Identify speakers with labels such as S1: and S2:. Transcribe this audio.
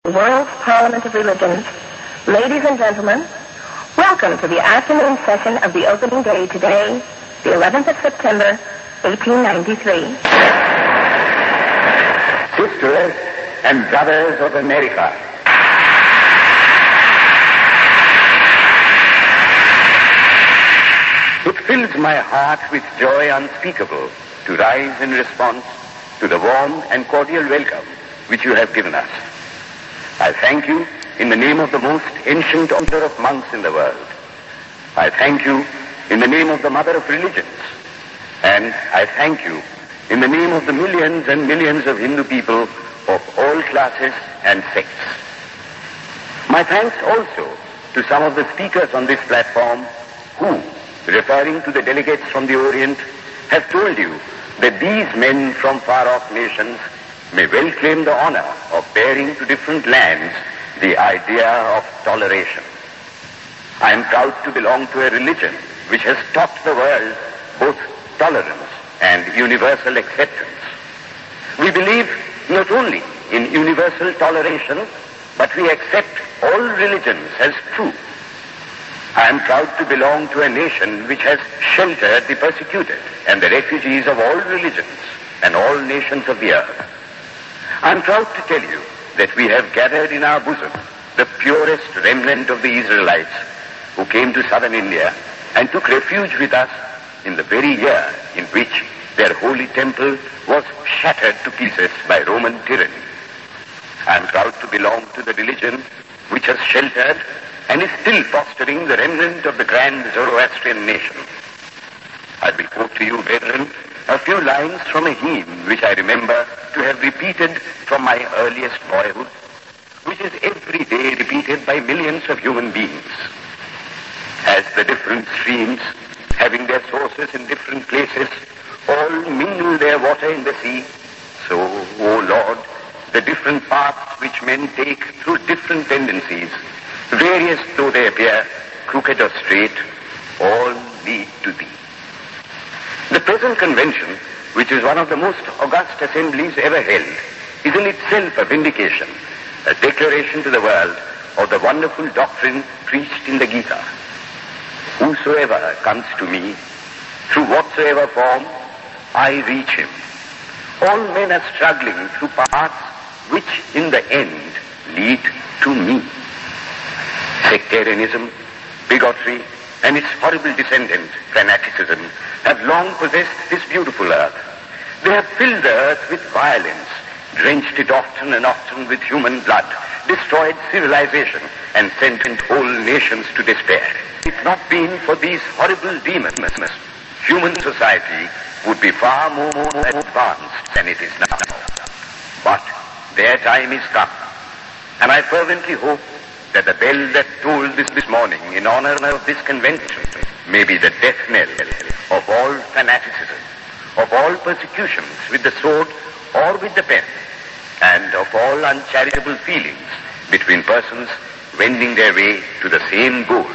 S1: World Parliament of Religions. Ladies and gentlemen, welcome to the afternoon session of the opening day today, the 11th of September, 1893.
S2: Sisters and brothers of America, it fills my heart with joy unspeakable to rise in response to the warm and cordial welcome which you have given us. I thank you in the name of the most ancient order of monks in the world. I thank you in the name of the mother of religions. And I thank you in the name of the millions and millions of Hindu people of all classes and sects. My thanks also to some of the speakers on this platform who, referring to the delegates from the Orient, have told you that these men from far-off nations may well claim the honor of bearing to different lands the idea of toleration. I am proud to belong to a religion which has taught the world both tolerance and universal acceptance. We believe not only in universal toleration, but we accept all religions as true. I am proud to belong to a nation which has sheltered the persecuted and the refugees of all religions and all nations of the earth. I am proud to tell you that we have gathered in our bosom the purest remnant of the Israelites who came to southern India and took refuge with us in the very year in which their holy temple was shattered to pieces by Roman tyranny. I am proud to belong to the religion which has sheltered and is still fostering the remnant of the grand Zoroastrian nation. I will quote to you, brethren, a few lines from a hymn which I remember to have repeated from my earliest boyhood, which is every day repeated by millions of human beings. As the different streams, having their sources in different places, all mingle their water in the sea, so, O Lord, the different paths which men take through different tendencies, various though they appear, crooked or straight, all lead to thee. The present convention, which is one of the most august assemblies ever held, is in itself a vindication, a declaration to the world of the wonderful doctrine preached in the Gita. Whosoever comes to me, through whatsoever form, I reach him. All men are struggling through paths which in the end lead to me. Sectarianism, bigotry, and its horrible descendant, fanaticism, have long possessed this beautiful earth. They have filled the earth with violence, drenched it often and often with human blood, destroyed civilization, and sent whole nations to despair. If it not been for these horrible demons, human society would be far more advanced than it is now. But their time is come, and I fervently hope that the bell that tolled this morning in honor of this convention may be the death knell of all fanaticism, of all persecutions with the sword or with the pen, and of all uncharitable feelings between persons wending their way to the same goal.